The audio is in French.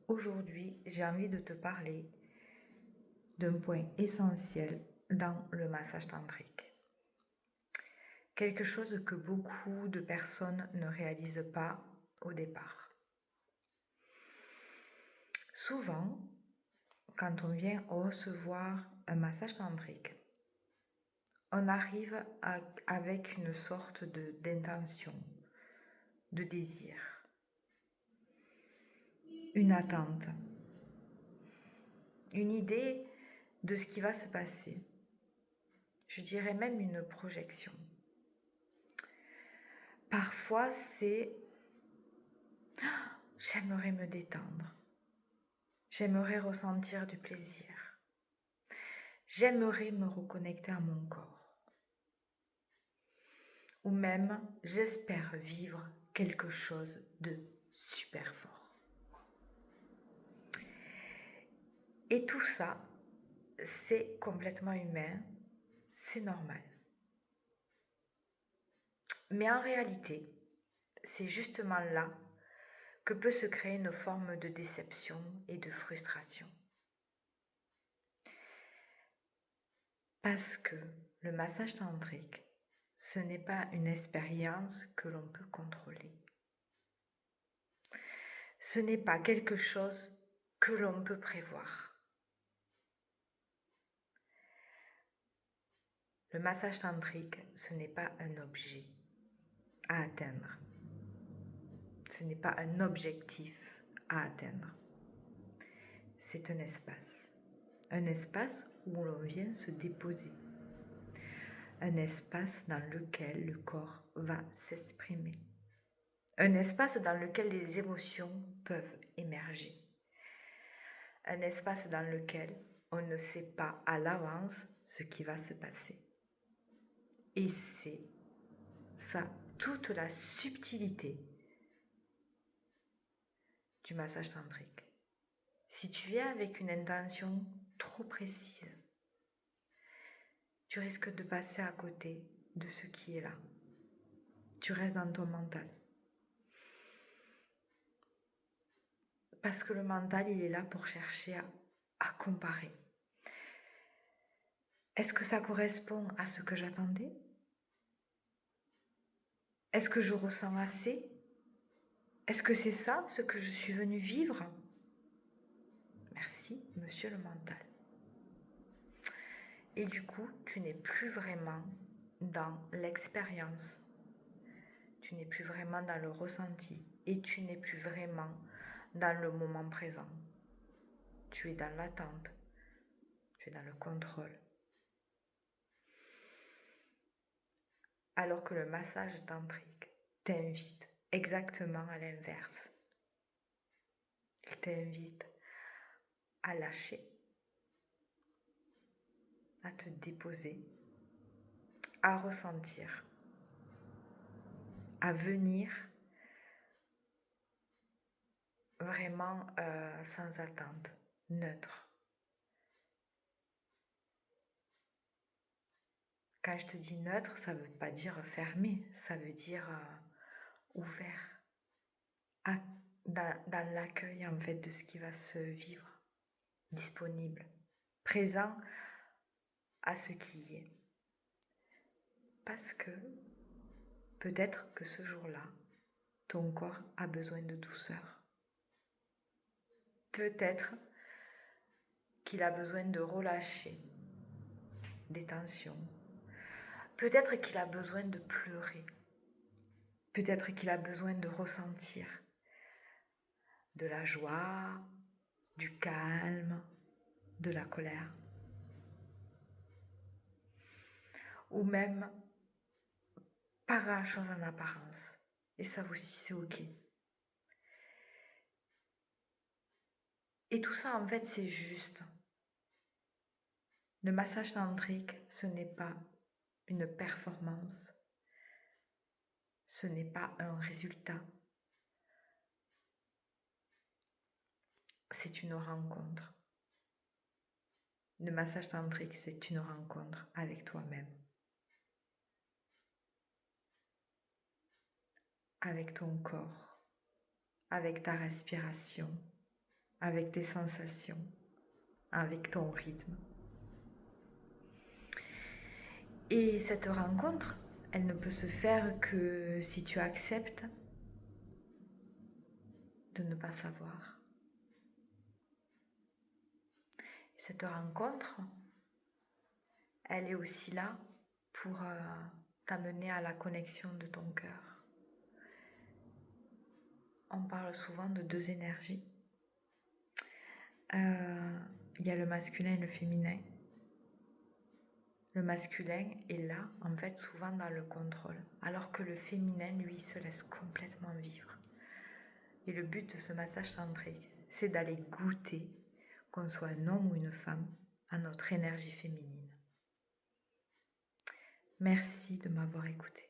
aujourd'hui, j'ai envie de te parler d'un point essentiel dans le massage tantrique. Quelque chose que beaucoup de personnes ne réalisent pas au départ. Souvent, quand on vient recevoir un massage tantrique, on arrive avec une sorte d'intention, de désir, une attente, une idée de ce qui va se passer. Je dirais même une projection. Parfois, c'est « j'aimerais me détendre, j'aimerais ressentir du plaisir, j'aimerais me reconnecter à mon corps » ou même « j'espère vivre quelque chose de super fort ». Et tout ça, c'est complètement humain, c'est normal. Mais en réalité, c'est justement là que peut se créer une forme de déception et de frustration. Parce que le massage tantrique, ce n'est pas une expérience que l'on peut contrôler. Ce n'est pas quelque chose que l'on peut prévoir. Le massage tantrique, ce n'est pas un objet à atteindre. Ce n'est pas un objectif à atteindre. C'est un espace. Un espace où l'on vient se déposer. Un espace dans lequel le corps va s'exprimer. Un espace dans lequel les émotions peuvent émerger. Un espace dans lequel on ne sait pas à l'avance ce qui va se passer. Et c'est ça, toute la subtilité du massage tantrique. Si tu viens avec une intention trop précise, tu risques de passer à côté de ce qui est là. Tu restes dans ton mental. Parce que le mental, il est là pour chercher à comparer. Est-ce que ça correspond à ce que j'attendais ? Est-ce que je ressens assez ? Est-ce que c'est ça ce que je suis venue vivre ? Merci, monsieur le mental. Et du coup, tu n'es plus vraiment dans l'expérience. Tu n'es plus vraiment dans le ressenti. Et tu n'es plus vraiment dans le moment présent. Tu es dans l'attente. Tu es dans le contrôle. Alors que le massage tantrique t'invite exactement à l'inverse. Il t'invite à lâcher, à te déposer, à ressentir, à venir vraiment sans attente, neutre. Quand je te dis neutre, ça ne veut pas dire fermé, ça veut dire ouvert, dans l'accueil en fait de ce qui va se vivre, disponible, présent à ce qui est. Parce que peut-être que ce jour-là, ton corps a besoin de douceur. Peut-être qu'il a besoin de relâcher des tensions. Peut-être qu'il a besoin de pleurer. Peut-être qu'il a besoin de ressentir de la joie, du calme, de la colère. Ou même pas grand-chose en apparence. Et ça aussi, c'est ok. Et tout ça, en fait, c'est juste. Le massage tantrique, ce n'est pas une performance. Ce n'est pas un résultat. C'est une rencontre. Le massage tantrique, c'est une rencontre avec toi-même. Avec ton corps. Avec ta respiration. avec tes sensations, avec ton rythme. Et cette rencontre, elle ne peut se faire que si tu acceptes de ne pas savoir. Et cette rencontre, elle est aussi là pour t'amener à la connexion de ton cœur. On parle souvent de deux énergies. Il y a le masculin et le féminin. Le masculin est là, en fait, souvent dans le contrôle, alors que le féminin, lui, se laisse complètement vivre. Et le but de ce massage tantrique, c'est d'aller goûter, qu'on soit un homme ou une femme, à notre énergie féminine. Merci de m'avoir écouté.